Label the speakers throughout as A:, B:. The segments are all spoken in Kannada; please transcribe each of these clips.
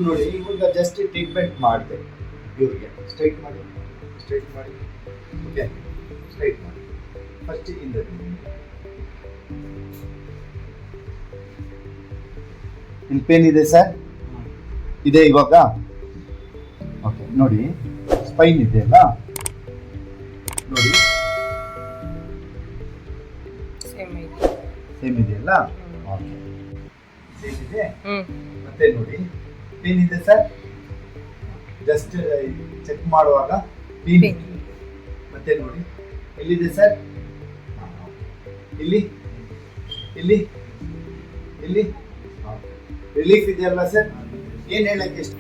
A: ನೋಡಿ ಇವಾಗ ಜಸ್ಟ್ ಟ್ರೀಟ್ಮೆಂಟ್ ಮಾಡಿದೆ ಇವ್ರಿಗೆ. ಸ್ಟ್ರೈಟ್ ಮಾಡಿ, ಸ್ಟ್ರೈಟ್ ಮಾಡಿ. ಓಕೆ, ಸ್ಟ್ರೈಟ್ ಮಾಡಿ. ಫಸ್ಟ್ ಇಂದ ಇಲ್ಲಿ ಪೇನ್ ಇದೆ ಸರ್, ಇದೆ ಇವಾಗ. ಓಕೆ, ನೋಡಿ ಸ್ಪೈನ್ ಇದೆಯಲ್ಲ, ನೋಡಿ ಸೇಮ್ ಇದೆಯಲ್ಲ. ಓಕೆ, ಸೇಮ್ ಇದೆ. ಮತ್ತೆ ನೋಡಿ ಪೇನ್ ಇದೆ ಸರ್, ಜಸ್ಟ್ ಚೆಕ್ ಮಾಡುವಾಗ ಪೇನ್ ಇದೆ. ಮತ್ತೆ ನೋಡಿ ಎಲ್ಲಿದೆ ಸರ್, ಇಲ್ಲಿ ಇಲ್ಲಿ ಇಲ್ಲಿ ರಿಲೀಫ್ ಇದೆಯಲ್ಲ ಸರ್. ಏನ್ ಹೇಳಕ್ಕೆ ಇಷ್ಟ,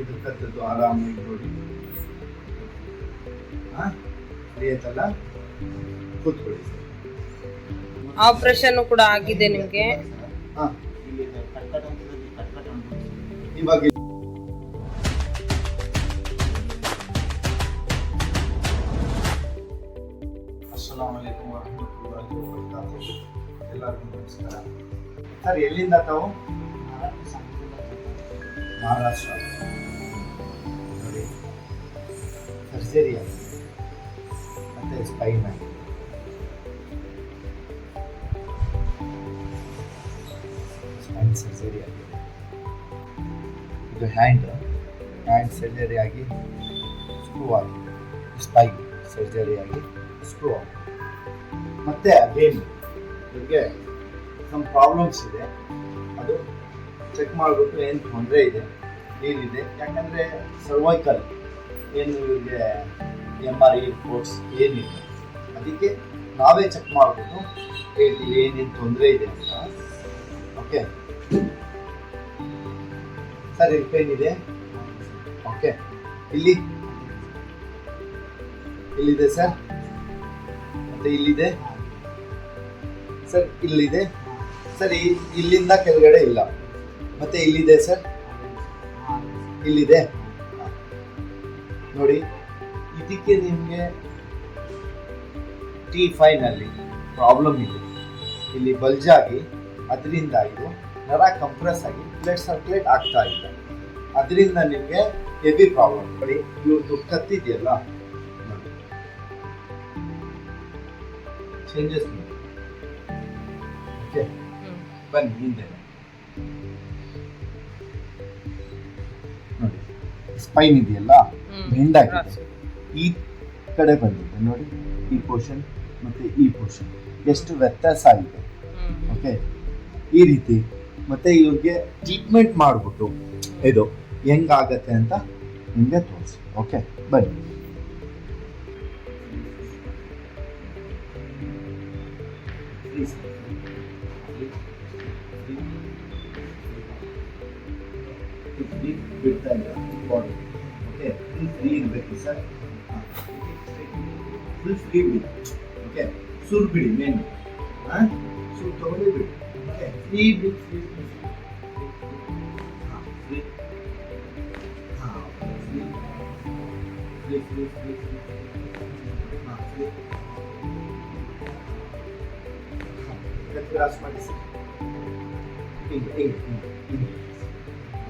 A: ಇದು ಕತ್ತದ್ದು ಆರಾಮಾಗಿ ನೋಡಿ. ಆಯ್ತಲ್ಲ, ಕೂತ್ಕೊಳ್ಳಿ ಸರ್.
B: ಆಪರೇಷನ್ ಕೂಡ ಆಗಿದೆ ನಿಮ್ಗೆ.
A: ಇವಾಗ ಅಸ್ಸಲಾಮು ಅಲೈಕುಂ ವರಹಮತುಲ್ಲಾಹಿ ವಬರಕಾತುಹು. ಎಲ್ಲರಿಗೂ ನಮಸ್ಕಾರ ಸರ್. ಎಲ್ಲಿಂದ ತಾವು? ಮಹಾರಾಷ್ಟ್ರ. ನೋಡಿ ಸರ್ಜರಿ ಆಗಿದೆ, ಮತ್ತೆ ಸ್ಪೈನ್ ಆಗಿದೆ. ಸ್ಪೈನ್ ಸರ್ಜರಿ ಆಗಿದೆ. ಇದು ಹ್ಯಾಂಡ್ ಸರ್ಜರಿ ಆಗಿ ಸ್ಕ್ರೂ ಆಗಿದೆ. ಸ್ಪೈನ್ ಸರ್ಜರಿ ಆಗಿ ಸ್ಕ್ರೂ ಆಗಿದೆ. ಮತ್ತೆ ಅಗೇನ್ ಇವ್ರಿಗೆ ಸಮ್ ಪ್ರಾಬ್ಲಮ್ಸ್ ಇದೆ, ಅದು ಚೆಕ್ ಮಾಡಿಬಿಟ್ಟು ಏನು ತೊಂದರೆ ಇದೆ, ಏನಿದೆ. ಯಾಕಂದರೆ ಸರ್ವೈಕಲ್ ಏನು ಇವ್ರಿಗೆ MRI ರಿಪೋರ್ಟ್ಸ್ ಏನಿದೆ, ಅದಕ್ಕೆ ನಾವೇ ಚೆಕ್ ಮಾಡಿಬಿಟ್ಟು ಹೇಳ್ತೀವಿ ಏನೇನು ತೊಂದರೆ ಇದೆ ಅಂತ. ಓಕೆ ಸರ್, ಇಲ್ಲಿ ಪೇನ್ ಇದೆ. ಓಕೆ, ಇಲ್ಲಿದೆ ಸರ್, ಮತ್ತೆ ಇಲ್ಲಿದೆ ಸರ್, ಇಲ್ಲಿದೆ ಸರ್, ಇಲ್ಲಿಂದ ಕೆಳಗಡೆ ಇಲ್ಲ. ಮತ್ತೆ ಇಲ್ಲಿದೆ ಸರ್, ಇಲ್ಲಿದೆ ನೋಡಿ. ಇದಕ್ಕೆ ನಿಮಗೆ T5 ಪ್ರಾಬ್ಲಮ್ ಇದೆ. ಇಲ್ಲಿ ಬಲ್ಜ್ ಆಗಿ ಅದರಿಂದ ಇದು ನರ ಕಂಪ್ರೆಸ್ ಆಗಿ ಬ್ಲಡ್ ಸರ್ಕ್ಯುಲೇಟ್ ಆಗ್ತಾ ಇಲ್ಲ. ಅದರಿಂದ ನಿಮಗೆ ಹೆವಿ ಪ್ರಾಬ್ಲಮ್. ನೋಡಿ ಇವ್ರದ್ದು ಕತ್ತಿದೆಯಲ್ಲ, ನೋಡಿ ಚೇಂಜಸ್ ನೋಡಿ. ಓಕೆ, ಬನ್ನಿ ಹಿಂದೆ ನೋಡಿ. ಸ್ಪೈನ್ ಇದೆಯಲ್ಲ, ಬೆಂಡಾಗಿದೆ. ಈ ಕಡೆ ಬಂದಿದೆ ನೋಡಿ, ಈ ಪೋರ್ಷನ್ ಮತ್ತೆ ಈ ಪೋರ್ಷನ್ ಎಷ್ಟು ವ್ಯತ್ಯಾಸ ಆಗಿದೆ. ಓಕೆ, ಈ ರೀತಿ. ಮತ್ತೆ ಇವ್ರಿಗೆ ಟ್ರೀಟ್ಮೆಂಟ್ ಮಾಡಿಬಿಟ್ಟು ಇದು ಹೆಂಗಾಗತ್ತೆ ಅಂತ ನಿಮಗೆ ತೋರಿಸಿ. ಓಕೆ, ಬನ್ನಿ. ಬಿಡ್ತಾ ಇಲ್ಲ ಬಾಡಿ. ಓಕೆ, ಫ್ರೀ ಇರಬೇಕು ಸರ್. ಫುಲ್ ಫ್ರೀ ಬಿಡಿ. ಓಕೆ, ಸುರ್ ಬಿಡಿ, ಮೇನ್ ಸುರ್ ತಗೊಂಡು ಬಿಡಿ. ಓಕೆ, ಫ್ರೀ ಬಿಡಿ, free free free free cross ಮಾಡಿ ಸರ್. ಹಿಂಗೆ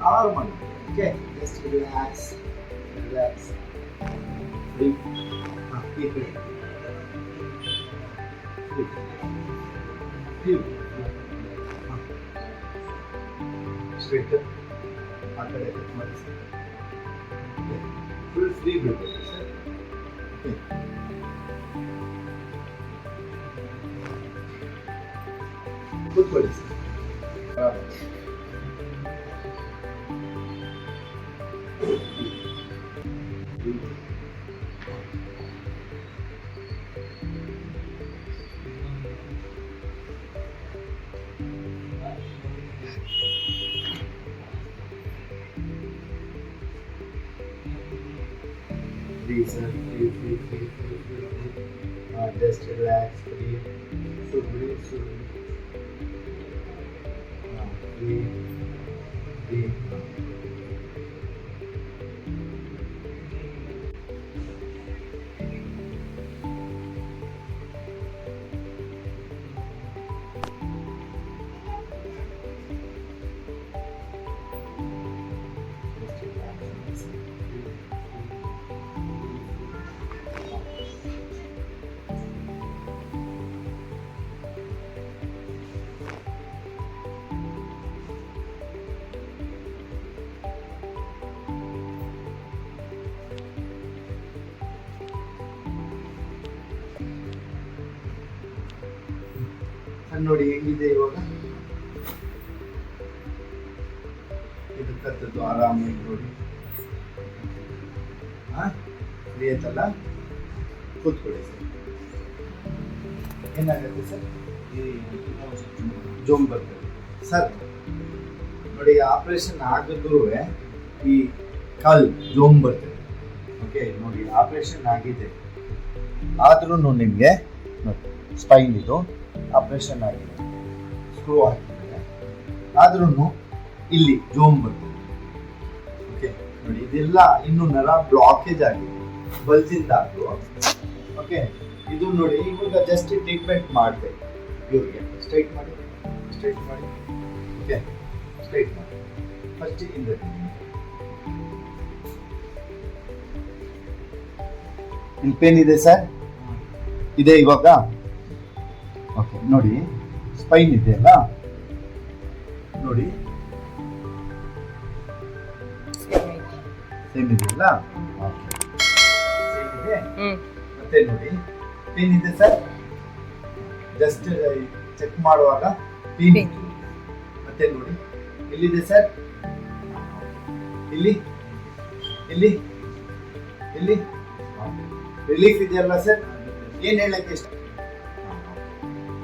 A: normal. Okay, just relax, free. ಈ ಕಡೆ ಸ್ಟ್ರೈಟ್, ಆ ಕಡೆ ಕಟ್ ಮಾಡಿ ಸರ್. ಫುಲ್ ಫ್ರೀ ಬಿಡಬೇಕು ಸರ್. ಕೂತ್ಕೊಳ್ಳಿ sir. Sir, free. Just relax, breathe. Should breathe. Breathe. ನೋಡಿ ಹೆಂಗಿದೆ ಇವಾಗ, ಇದು ಕತ್ತದ್ದು ಆರಾಮಾಗಿ ನೋಡಿ. ಫ್ರೀ ಆಯ್ತಲ್ಲ, ಕೂತ್ಕೊಳ್ಳಿ ಸರ್. ಏನಾಗುತ್ತೆ ಸರ್, ಜೋಮ್ ಬರ್ತದೆ ಸರ್. ನೋಡಿ ಆಪರೇಷನ್ ಆಗಿದ್ರು ಈ ಕಾಲ್ ಜೋಮ್ ಬರ್ತದೆ. ಓಕೆ ನೋಡಿ ಆಪರೇಷನ್ ಆಗಿದೆ ಆದ್ರೂ ನಿಮಗೆ ಸ್ಪೈನ್ ಇದು ಆಪರೇಷನ್ ಆಗಿದೆ, ಸ್ಕ್ರೂ ಹಾಕಿದ್ದಾರೆ ಆದ್ರೂ ಇಲ್ಲಿ ಜೋಮ್ ಬರ್ತದೆ. ಓಕೆ ನೋಡಿ ಇದೆಲ್ಲ ಇನ್ನು ನರ ಬ್ಲಾಕೇಜ್ ಆಗಿದೆ ಬಲ್ಜಿಂದಾದ್ರು. ಓಕೆ ಇದು ನೋಡಿ ಇವಾಗ ಜಸ್ಟ್ ಟ್ರೀಟ್ಮೆಂಟ್ ಮಾಡಿದೆ ಇವ್ರಿಗೆ. ಸ್ಟ್ರೈಟ್ ಮಾಡಿ, ಸ್ಟ್ರೈಟ್ ಮಾಡಿ. ಓಕೆ ಸ್ಟ್ರೈಟ್ ಮಾಡಿ ಫಸ್ಟ್ ಇಂದ. ಇಲ್ಲಿ ಪೇನ್ ಇದೆ ಸರ್, ಇದೆ ಇವಾಗ. ಓಕೆ ನೋಡಿ ಸ್ಪೈನ್ ಇದೆ ಅಲ್ಲ, ನೋಡಿ ಸೇಮ್ ಇದೆಯಲ್ಲ. ಓಕೆ ಸೇಮ್ ಇದೆ. ಮತ್ತೆ ನೋಡಿ ಪೇನ್ ಇದೆ ಸರ್, ಜಸ್ಟ್ ಚೆಕ್ ಮಾಡುವಾಗ ಪೇನ್ ಇತ್ತು. ಮತ್ತೆ ನೋಡಿ ಎಲ್ಲಿದೆ ಸರ್, ಇಲ್ಲಿ ಇಲ್ಲಿ ಇಲ್ಲಿ ರಿಲೀಫ್ ಇದೆಯಲ್ಲ ಸರ್. ಏನ್ ಹೇಳಕ್ಕೆ ಇಷ್ಟ,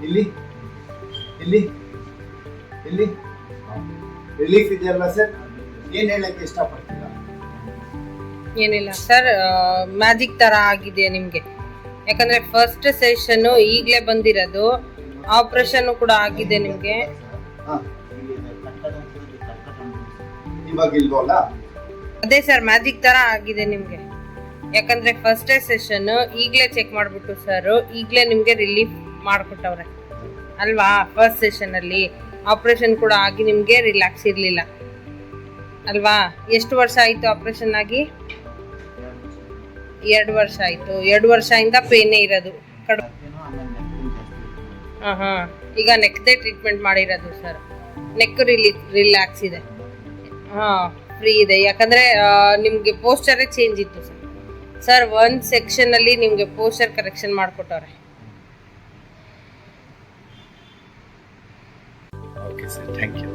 A: ಇಲ್ಲಿ ಇಲ್ಲಿ ಇಲ್ಲಿ ರಿಲೀಫ್ ಇದೆಯಲ್ಲ ಸರ್, ಏನ್ ಹೇಳಕ್ಕೆ ಇಷ್ಟಪಡ್ತೀರಾ?
B: ಏನಿಲ್ಲ ಸರ್, ಮ್ಯಾಜಿಕ್ ತರ ಆಗಿದೆ ನಿಮ್ಗೆ. ಯಾಕಂದ್ರೆ ಫಸ್ಟ್ ಸೆಷನ್ ಈಗಲೇ ಬಂದಿರೋದು, ಆಪರೇಷನ್ ಕೂಡ ಆಗಿದೆ ನಿಮ್ಗೆ.
A: ಇವಾಗ ಇಲ್ವಲ್ಲ,
B: ಅದೇ ಸರ್ ಮ್ಯಾಜಿಕ್ ತರ ಆಗಿದೆ ನಿಮ್ಗೆ. ಯಾಕಂದ್ರೆ ಫಸ್ಟ್ ಸೆಷನ್ ಈಗಲೇ ಚೆಕ್ ಮಾಡ್ಬಿಟ್ಟು ಸರ್ ಈಗಲೇ ನಿಮ್ಗೆ ರಿಲೀಫ್ ಮಾಡ್ಕೊಟ್ಟವ್ರೆ ಅಲ್ವಾ. ಫಸ್ಟ್ ಸೆಷನ್ ಅಲ್ಲಿ ಆಪರೇಷನ್ ಕೂಡ ಆಗಿ ನಿಮ್ಗೆ ರಿಲ್ಯಾಕ್ಸ್ ಇರ್ಲಿಲ್ಲ ಅಲ್ವಾ. ಎಷ್ಟು ವರ್ಷ ಆಯ್ತು ಆಪರೇಷನ್ ಆಗಿ? 2 ವರ್ಷ ಆಯ್ತು. 2 ವರ್ಷದಿಂದ ಪೇನೇ ಇರೋದು. ಈಗ ನೆಕ್ದೇ ಟ್ರೀಟ್ಮೆಂಟ್ ಮಾಡಿರೋದು ಸರ್. ನೆಕ್ ರಿಲ್ಯಾಕ್ಸ್ ಇದೆ, ಫ್ರೀ ಇದೆ. ಯಾಕಂದ್ರೆ ನಿಮ್ಗೆ ಪೋಸ್ಟರೇ ಚೇಂಜ್ ಇತ್ತು ಸರ್. ಒಂದು ಸೆಕ್ಷನ್ ಅಲ್ಲಿ ನಿಮ್ಗೆ ಪೋಸ್ಟರ್ ಕರೆಕ್ಷನ್ ಮಾಡ್ಕೊಟ್ಟವ್ರೆ.
A: Okay sir, thank you.